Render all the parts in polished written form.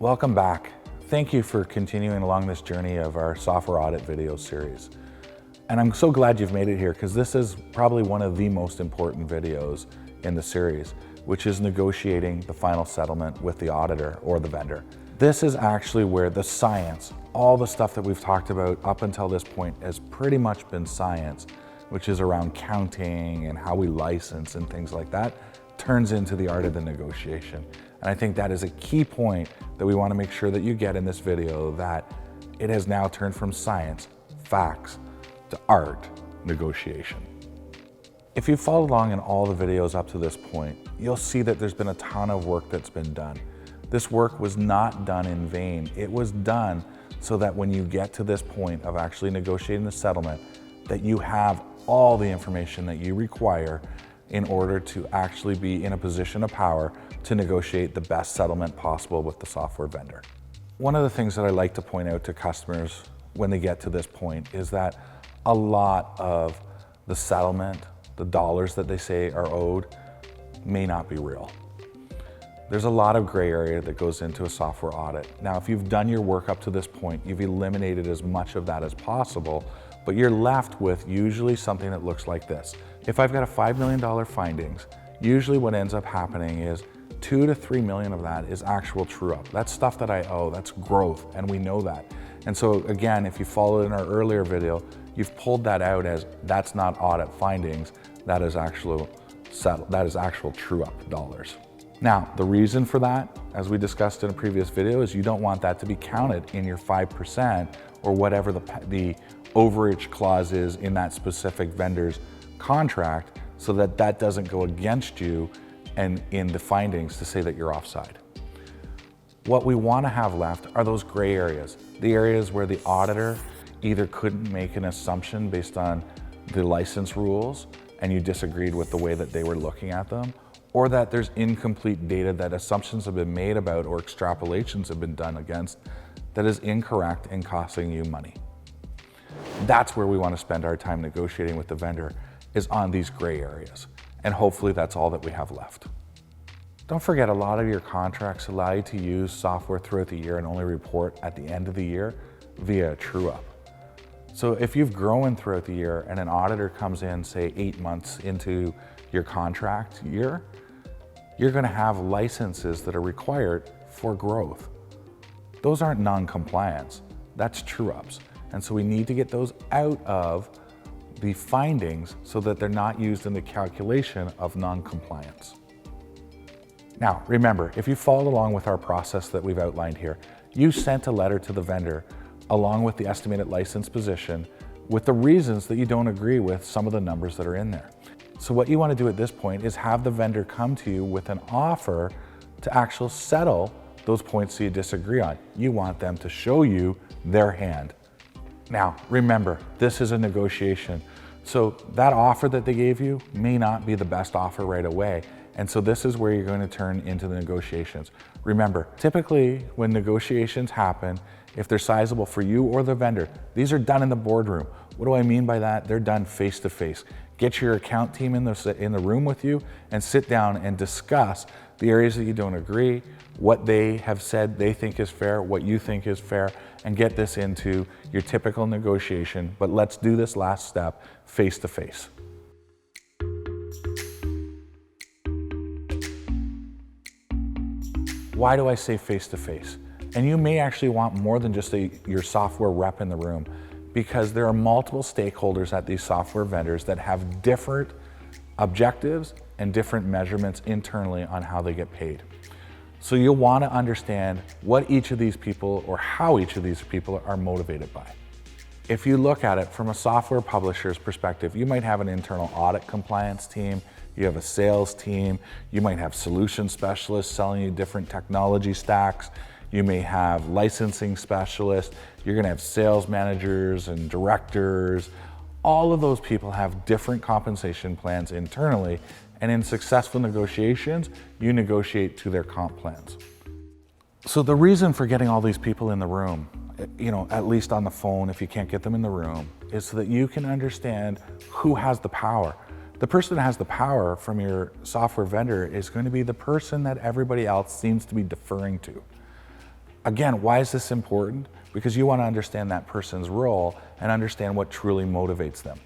Welcome back. Thank you for continuing along this journey of our software audit video series. And I'm so glad you've made it here because this is probably one of the most important videos in the series, which is negotiating the final settlement with the auditor or the vendor. This is actually where the science, all the stuff that we've talked about up until this point has pretty much been science, which is around counting and how we license and things like that, turns into the art of the negotiation. And I think that is a key point that we want to make sure that you get in this video, that it has now turned from science, facts, to art, negotiation. If you've followed along in all the videos up to this point, you'll see that there's been a ton of work that's been done. This work was not done in vain. It was done so that when you get to this point of actually negotiating the settlement, that you have all the information that you require in order to actually be in a position of power to negotiate the best settlement possible with the software vendor. One of the things that I like to point out to customers when they get to this point is that a lot of the settlement, the dollars that they say are owed, may not be real. There's a lot of gray area that goes into a software audit. Now, if you've done your work up to this point, you've eliminated as much of that as possible, but you're left with usually something that looks like this. If I've got a $5 million findings, usually what ends up happening is 2 to 3 million of that is actual true up. That's stuff that I owe, that's growth, and we know that. And so again, if you followed in our earlier video, you've pulled that out as that's not audit findings, that is actual true up dollars. Now, the reason for that, as we discussed in a previous video, is you don't want that to be counted in your 5% or whatever the overage clause is in that specific vendor's contract, so that that doesn't go against you and in the findings to say that you're offside. What we want to have left are those gray areas, the areas where the auditor either couldn't make an assumption based on the license rules and you disagreed with the way that they were looking at them, or that there's incomplete data that assumptions have been made about or extrapolations have been done against that is incorrect and costing you money. That's where we want to spend our time negotiating with the vendor, is on these gray areas. And hopefully that's all that we have left. Don't forget, a lot of your contracts allow you to use software throughout the year and only report at the end of the year via a true up. So if you've grown throughout the year and an auditor comes in, say 8 months into your contract year, you're going to have licenses that are required for growth. Those aren't non-compliance, that's true ups. And so we need to get those out of the findings so that they're not used in the calculation of non-compliance. Now, remember, if you followed along with our process that we've outlined here, you sent a letter to the vendor along with the estimated license position with the reasons that you don't agree with some of the numbers that are in there. So what you want to do at this point is have the vendor come to you with an offer to actually settle those points that you disagree on. You want them to show you their hand. Now, remember, this is a negotiation. So that offer that they gave you may not be the best offer right away. And so this is where you're going to turn into the negotiations. Remember, typically when negotiations happen, if they're sizable for you or the vendor, these are done in the boardroom. What do I mean by that? They're done face to face. Get your account team in the room with you and sit down and discuss the areas that you don't agree, what they have said they think is fair, what you think is fair, and get this into your typical negotiation. But let's do this last step face to face. Why do I say face to face? And you may actually want more than just your software rep in the room, because there are multiple stakeholders at these software vendors that have different objectives and different measurements internally on how they get paid. So you'll want to understand what each of these people or how each of these people are motivated by. If you look at it from a software publisher's perspective, you might have an internal audit compliance team, you have a sales team, you might have solution specialists selling you different technology stacks, you may have licensing specialists, you're going to have sales managers and directors. All of those people have different compensation plans internally, and in successful negotiations, you negotiate to their comp plans. So the reason for getting all these people in the room, at least on the phone if you can't get them in the room, is so that you can understand who has the power. The person that has the power from your software vendor is going to be the person that everybody else seems to be deferring to. Again, why is this important? Because you want to understand that person's role and understand what truly motivates them.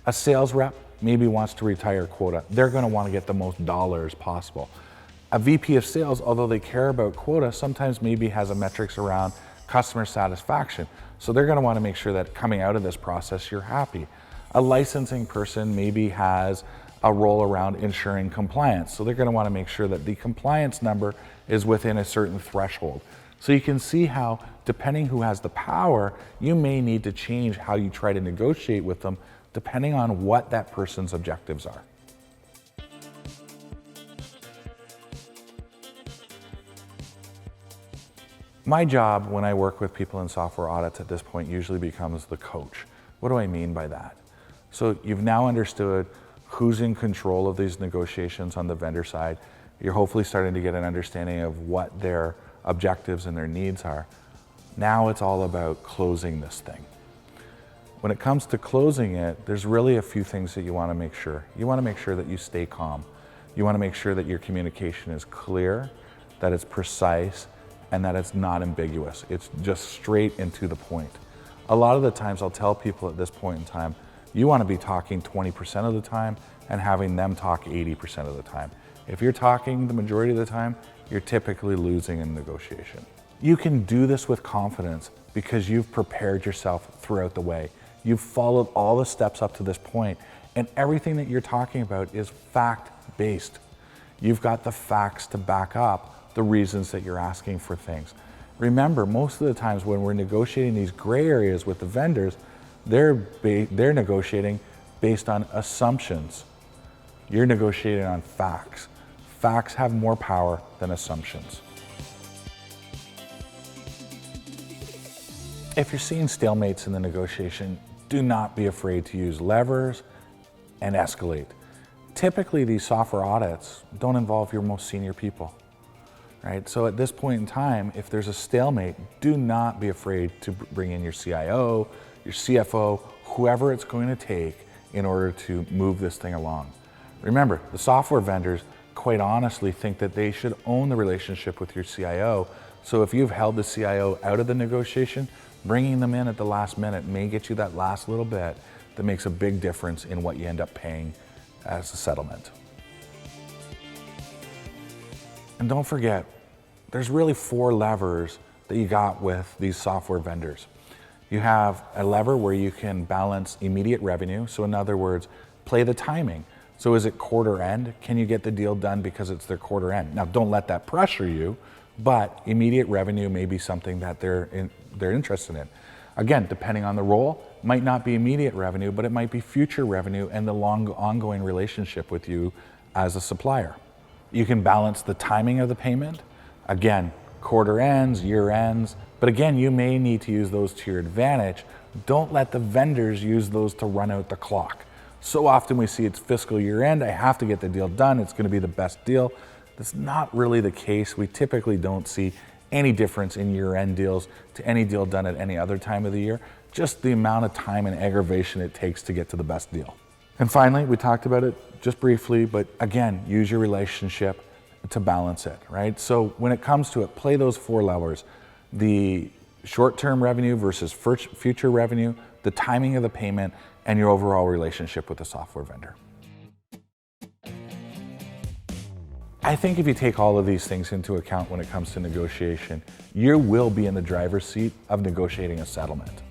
A sales rep maybe wants to retire quota. They're going to want to get the most dollars possible. A VP of sales, although they care about quota, sometimes maybe has a metrics around customer satisfaction. So they're going to want to make sure that coming out of this process, you're happy. A licensing person maybe has a role around ensuring compliance. So they're going to want to make sure that the compliance number is within a certain threshold. So you can see how, depending who has the power, you may need to change how you try to negotiate with them, depending on what that person's objectives are. My job when I work with people in software audits at this point usually becomes the coach. What do I mean by that? So you've now understood who's in control of these negotiations on the vendor side. You're hopefully starting to get an understanding of what their objectives and their needs are. Now it's all about closing this thing. When it comes to closing it, there's really a few things that you want to make sure. You want to make sure that you stay calm. You want to make sure that your communication is clear, that it's precise, and that it's not ambiguous. It's just straight and to the point. A lot of the times I'll tell people at this point in time, you want to be talking 20% of the time and having them talk 80% of the time. If you're talking the majority of the time, you're typically losing in negotiation. You can do this with confidence because you've prepared yourself throughout the way. You've followed all the steps up to this point, and everything that you're talking about is fact-based. You've got the facts to back up the reasons that you're asking for things. Remember, most of the times when we're negotiating these gray areas with the vendors, they're negotiating based on assumptions. You're negotiating on facts. Facts have more power than assumptions. If you're seeing stalemates in the negotiation, do not be afraid to use levers and escalate. Typically, these software audits don't involve your most senior people. Right? So at this point in time, if there's a stalemate, do not be afraid to bring in your CIO, your CFO, whoever it's going to take in order to move this thing along. Remember, the software vendors quite honestly think that they should own the relationship with your CIO. So if you've held the CIO out of the negotiation, bringing them in at the last minute may get you that last little bit that makes a big difference in what you end up paying as a settlement. And don't forget, there's really 4 levers that you got with these software vendors. You have a lever where you can balance immediate revenue. So in other words, play the timing. So is it quarter end? Can you get the deal done because it's their quarter end? Now, don't let that pressure you, but immediate revenue may be something that they're interested in. Again, depending on the role, might not be immediate revenue, but it might be future revenue and the long ongoing relationship with you as a supplier. You can balance the timing of the payment. Again, quarter ends, year ends, but again, you may need to use those to your advantage. Don't let the vendors use those to run out the clock. So often we see it's fiscal year end, I have to get the deal done, it's going to be the best deal. That's not really the case. We typically don't see any difference in year end deals to any deal done at any other time of the year, just the amount of time and aggravation it takes to get to the best deal. And finally, we talked about it just briefly, but again, use your relationship to balance it, right? So when it comes to it, play those 4 levers: the short-term revenue versus future revenue, the timing of the payment, and your overall relationship with the software vendor. I think if you take all of these things into account when it comes to negotiation, you will be in the driver's seat of negotiating a settlement.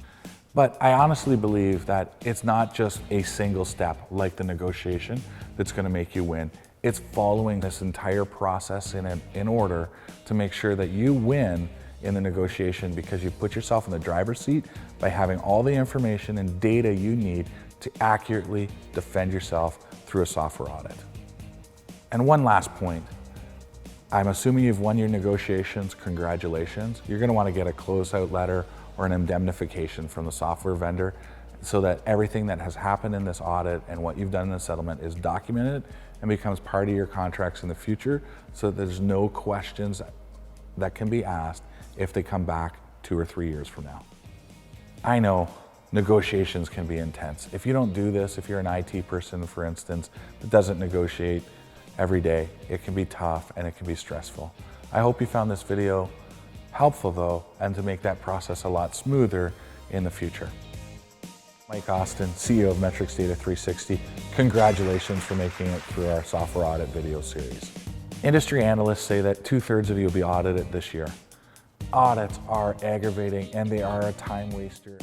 But I honestly believe that it's not just a single step like the negotiation that's going to make you win. It's following this entire process in order to make sure that you win in the negotiation, because you put yourself in the driver's seat by having all the information and data you need to accurately defend yourself through a software audit. And one last point. I'm assuming you've won your negotiations. Congratulations. You're going to want to get a closeout letter or an indemnification from the software vendor so that everything that has happened in this audit and what you've done in the settlement is documented and becomes part of your contracts in the future, so that there's no questions that can be asked if they come back 2 or 3 years from now. I know negotiations can be intense. If you don't do this, if you're an IT person, for instance, that doesn't negotiate every day, it can be tough and it can be stressful. I hope you found this video helpful though, and to make that process a lot smoother in the future. Mike Austin, CEO of MetrixData 360, congratulations for making it through our software audit video series. Industry analysts say that 2/3 of you will be audited this year. Audits are aggravating and they are a time waster.